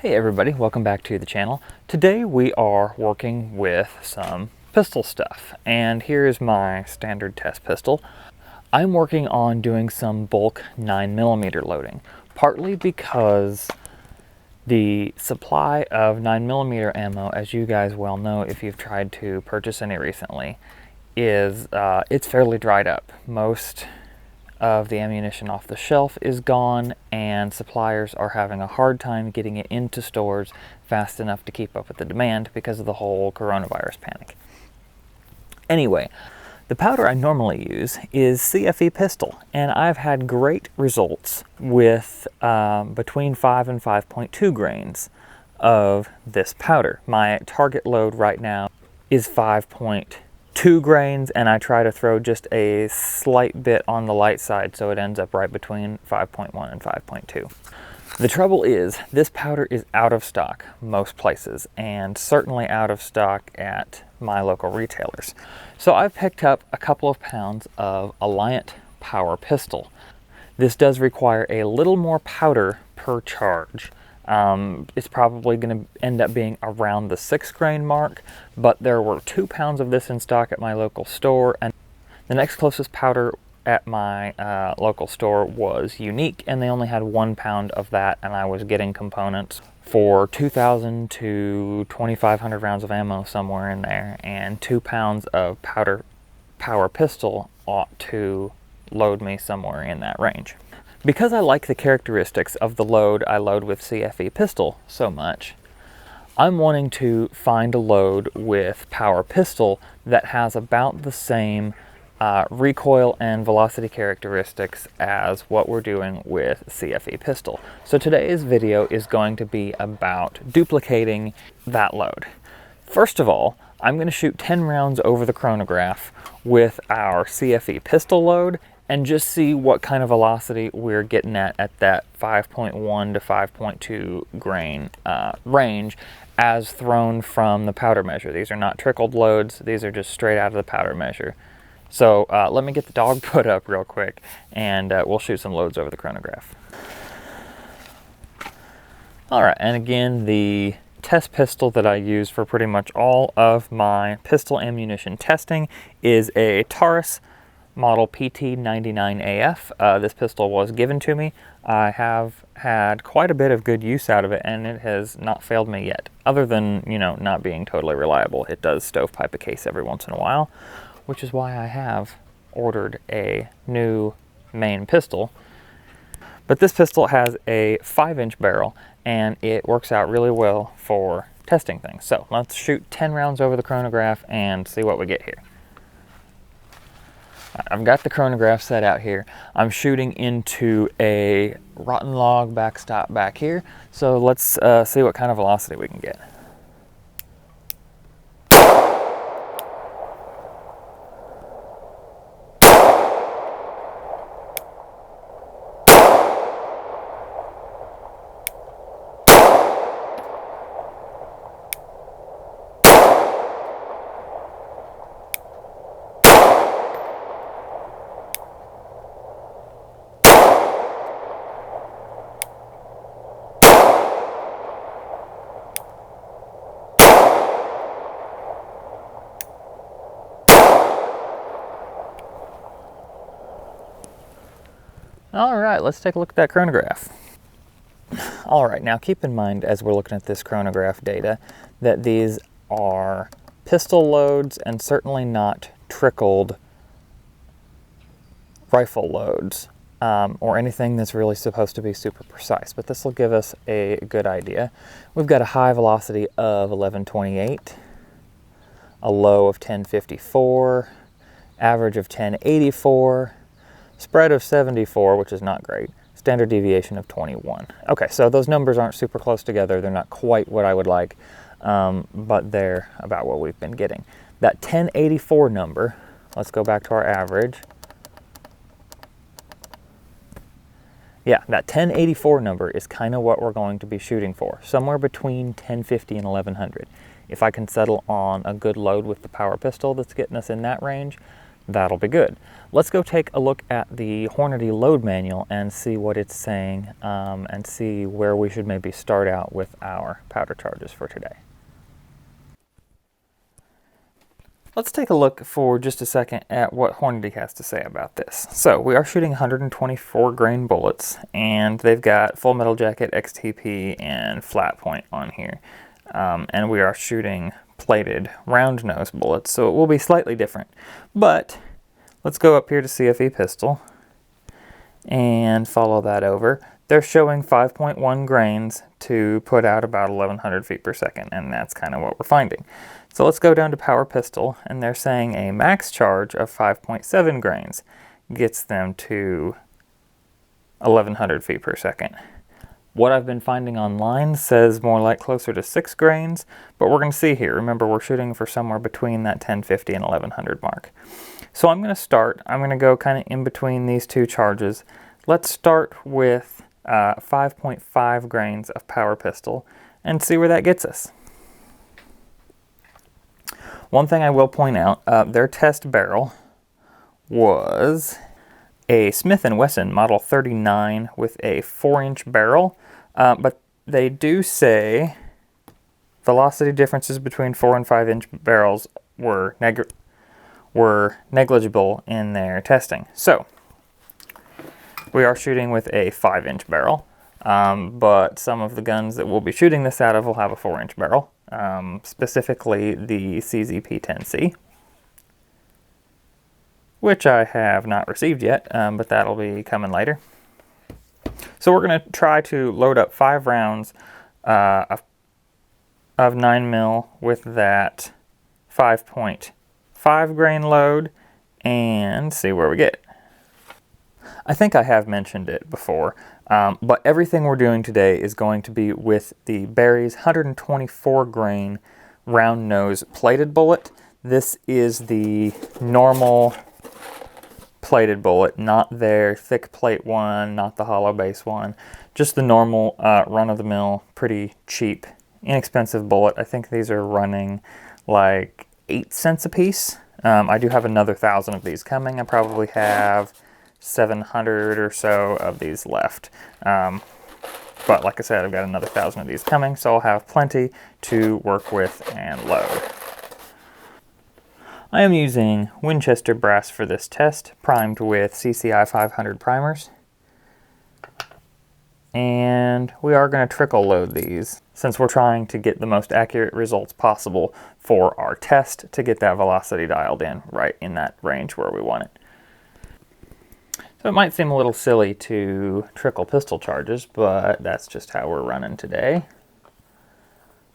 Hey everybody, welcome back to the channel. Today we are working with some pistol stuff, and here's my standard test pistol. I'm working on doing some bulk 9mm loading, partly because the supply of 9mm ammo, as you guys well know if you've tried to purchase any recently, is it's fairly dried up. Most of the ammunition off the shelf is gone, and suppliers are having a hard time getting it into stores fast enough to keep up with the demand because of the whole coronavirus panic. Anyway, the powder I normally use is CFE Pistol, and I've had great results with between 5 and 5.2 grains of this powder. My target load right now is 5.2 grains, and I try to throw just a slight bit on the light side so it ends up right between 5.1 and 5.2. The trouble is, this powder is out of stock most places, and certainly out of stock at my local retailers. So I've picked up a couple of pounds of Alliant Power Pistol. This does require a little more powder per charge. It's probably going to end up being around the 6 grain mark, but there were 2 pounds of this in stock at my local store, and the next closest powder at my local store was Unique, and they only had 1 pound of that, and I was getting components for 2,000 to 2,500 rounds of ammo, somewhere in there, and 2 pounds of power pistol ought to load me somewhere in that range. Because I like the characteristics of the load I load with CFE Pistol so much, I'm wanting to find a load with Power Pistol that has about the same recoil and velocity characteristics as what we're doing with CFE Pistol. So today's video is going to be about duplicating that load. First of all, I'm going to shoot 10 rounds over the chronograph with our CFE Pistol load and just see what kind of velocity we're getting at that 5.1 to 5.2 grain range as thrown from the powder measure. These are not trickled loads, these are just straight out of the powder measure. So let me get the dog put up real quick, and we'll shoot some loads over the chronograph. Alright, and again, the test pistol that I use for pretty much all of my pistol ammunition testing is a Taurus model PT99AF. This pistol was given to me. I have had quite a bit of good use out of it, and it has not failed me yet, other than, you know, not being totally reliable. It does stovepipe a case every once in a while, which is why I have ordered a new main pistol. But this pistol has a 5-inch barrel, and it works out really well for testing things. So let's shoot 10 rounds over the chronograph and see what we get here. I've got the chronograph set out here. I'm shooting into a rotten log backstop back here, so let's see what kind of velocity we can get. All right, let's take a look at that chronograph. All right, now keep in mind as we're looking at this chronograph data that these are pistol loads and certainly not trickled rifle loads or anything that's really supposed to be super precise, but this will give us a good idea. We've got a high velocity of 1128, a low of 1054, average of 1084, spread of 74, which is not great, standard deviation of 21. Okay, so those numbers aren't super close together. They're not quite what I would like, but they're about what we've been getting. That 1084 number, let's go back to our average. Yeah, that 1084 number is kind of what we're going to be shooting for, somewhere between 1050 and 1100. If I can settle on a good load with the power pistol that's getting us in that range, that'll be good. Let's go take a look at the Hornady load manual and see what it's saying, and see where we should maybe start out with our powder charges for today. Let's take a look for just a second at what Hornady has to say about this. So we are shooting 124 grain bullets, and they've got full metal jacket, XTP, and flat point on here. And we are shooting plated round nose bullets, so it will be slightly different. But let's go up here to CFE Pistol and follow that over. They're showing 5.1 grains to put out about 1100 feet per second, and that's kind of what we're finding. So let's go down to Power Pistol, and they're saying a max charge of 5.7 grains gets them to 1100 feet per second. What I've been finding online says more like closer to 6 grains, but we're going to see here. Remember, we're shooting for somewhere between that 1050 and 1100 mark. So I'm going to go kind of in between these two charges. Let's start with 5.5 grains of Power Pistol and see where that gets us. One thing I will point out, their test barrel was a Smith & Wesson Model 39 with a 4-inch barrel, but they do say velocity differences between 4 and 5-inch barrels were negligible in their testing. So we are shooting with a 5-inch barrel, but some of the guns that we'll be shooting this out of will have a 4-inch barrel. Specifically the CZP-10C, which I have not received yet, but that'll be coming later. So we're going to try to load up 5 rounds of 9mm with that 5.5 grain load and see where we get. I think I have mentioned it before, but everything we're doing today is going to be with the Berry's 124 grain round nose plated bullet. This is the normal plated bullet, not their thick plate one, not the hollow base one, just the normal run-of-the-mill, pretty cheap, inexpensive bullet. I think these are running like 8 cents a piece. I do have another 1,000 of these coming. I probably have 700 or so of these left. But like I said, I've got another 1,000 of these coming, so I'll have plenty to work with and load. I am using Winchester brass for this test, primed with CCI 500 primers. And we are going to trickle load these, since we're trying to get the most accurate results possible for our test to get that velocity dialed in right in that range where we want it. So it might seem a little silly to trickle pistol charges, but that's just how we're running today.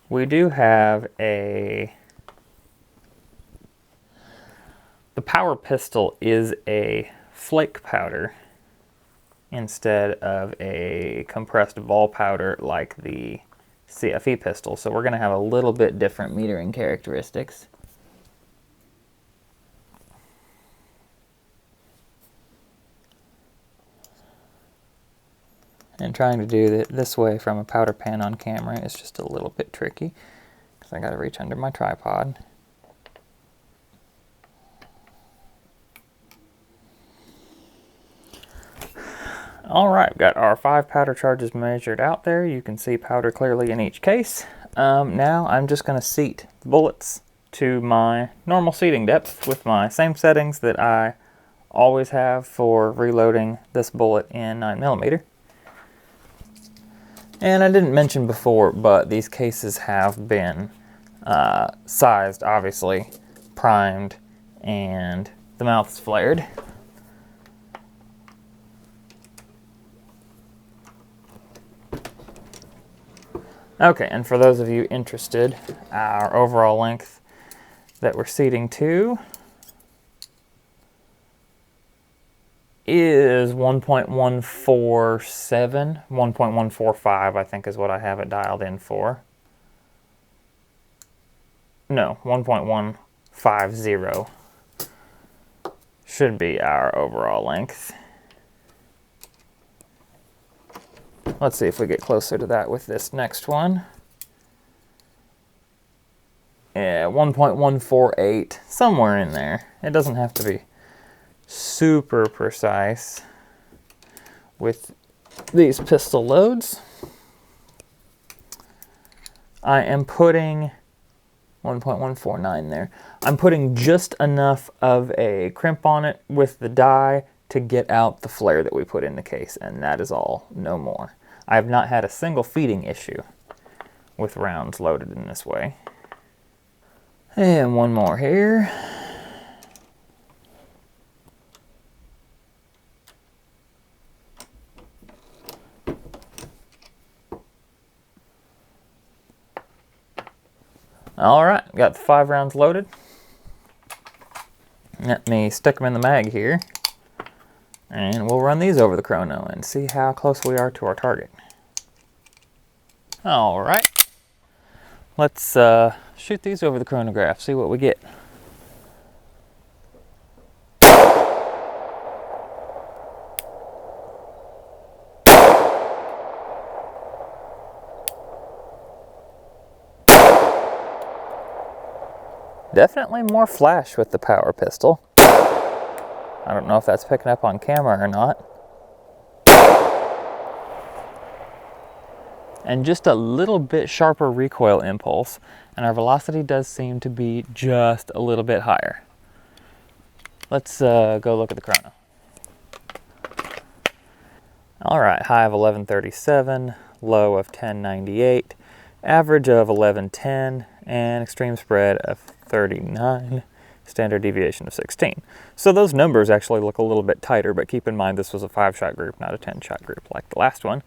We do have the Power Pistol is a flake powder instead of a compressed ball powder like the CFE Pistol, so we're going to have a little bit different metering characteristics. And trying to do it this way from a powder pan on camera is just a little bit tricky because I got to reach under my tripod. Alright, got our 5 powder charges measured out there. You can see powder clearly in each case. Now I'm just going to seat the bullets to my normal seating depth with my same settings that I always have for reloading this bullet in 9mm. And I didn't mention before, but these cases have been sized, obviously, primed, and the mouth's flared. Okay, and for those of you interested, our overall length that we're seating to is 1.147, 1.145 I think is what I have it dialed in for. No, 1.150 should be our overall length. Let's see if we get closer to that with this next one. Yeah, 1.148, somewhere in there. It doesn't have to be super precise with these pistol loads. I am putting 1.149 there. I'm putting just enough of a crimp on it with the die to get out the flare that we put in the case, and that is all, no more. I have not had a single feeding issue with rounds loaded in this way. And one more here. All right, got the 5 rounds loaded. Let me stick them in the mag here, and we'll run these over the chrono and see how close we are to our target. All right, let's shoot these over the chronograph, see what we get. Definitely more flash with the power pistol. I don't know if that's picking up on camera or not. And just a little bit sharper recoil impulse, and our velocity does seem to be just a little bit higher. Let's go look at the chrono. All right, high of 1137, low of 1098, average of 1110, and extreme spread of 39, standard deviation of 16. So those numbers actually look a little bit tighter, but keep in mind this was a 5-shot group, not a 10-shot group like the last one.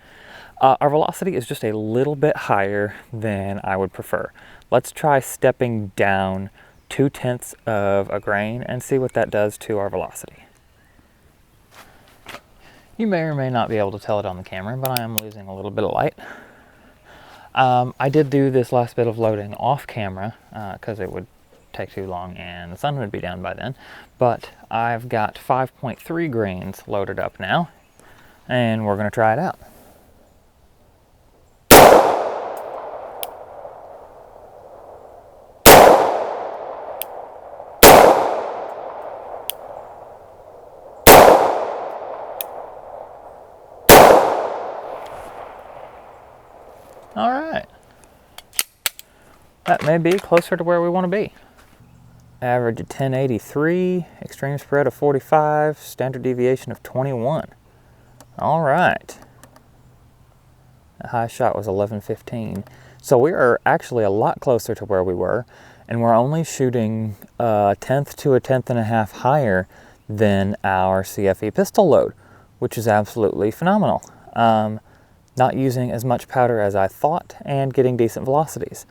Our velocity is just a little bit higher than I would prefer. Let's try stepping down 0.2 of a grain and see what that does to our velocity. You may or may not be able to tell it on the camera, but I am losing a little bit of light. I did do this last bit of loading off camera because it would take too long and the sun would be down by then, but I've got 5.3 grains loaded up now, and we're going to try it out. All right, that may be closer to where we want to be. Average of 1083, extreme spread of 45, standard deviation of 21. All right. The high shot was 1115. So we are actually a lot closer to where we were, and we're only shooting a 1/10 to a 1/10.5 higher than our CFE pistol load, which is absolutely phenomenal. Not using as much powder as I thought and getting decent velocities.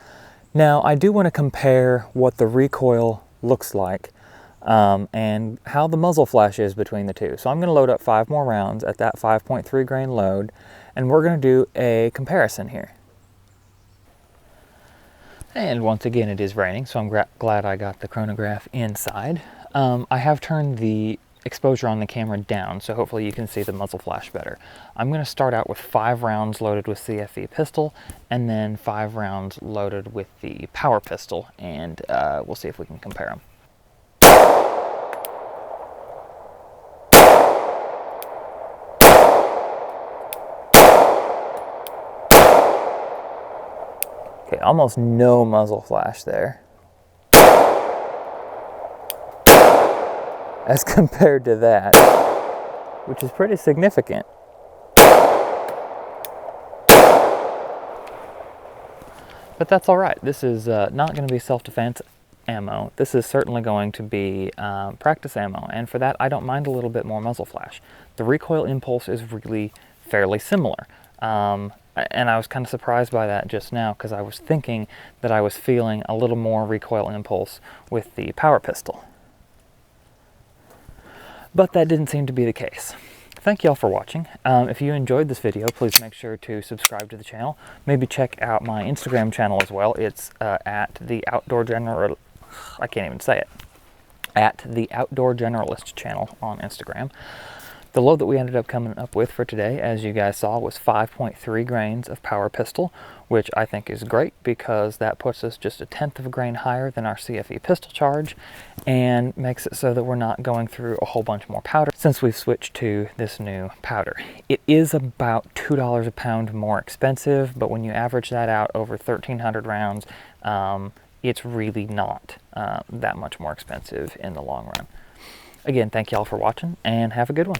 Now, I do want to compare what the recoil looks like and how the muzzle flash is between the two. So I'm going to load up 5 more rounds at that 5.3 grain load, and we're going to do a comparison here. And once again, it is raining, so I'm glad I got the chronograph inside. I have turned the exposure on the camera down, so hopefully you can see the muzzle flash better. I'm going to start out with 5 rounds loaded with CFE pistol, and then 5 rounds loaded with the power pistol, and we'll see if we can compare them. Okay, almost no muzzle flash there, as compared to that, which is pretty significant. But that's all right. This is not going to be self-defense ammo. This is certainly going to be practice ammo, and for that I don't mind a little bit more muzzle flash. The recoil impulse is really fairly similar, and I was kind of surprised by that just now, because I was thinking that I was feeling a little more recoil impulse with the power pistol. But that didn't seem to be the case. Thank y'all for watching. If you enjoyed this video, please make sure to subscribe to the channel. Maybe check out my Instagram channel as well. It's at the Outdoor General. I can't even say it. At the Outdoor Generalist channel on Instagram. The load that we ended up coming up with for today, as you guys saw, was 5.3 grains of power pistol, which I think is great because that puts us just 1/10 of a grain higher than our CFE pistol charge and makes it so that we're not going through a whole bunch more powder since we've switched to this new powder. It is about $2 a pound more expensive, but when you average that out over 1,300 rounds, it's really not that much more expensive in the long run. Again, thank y'all for watching and have a good one.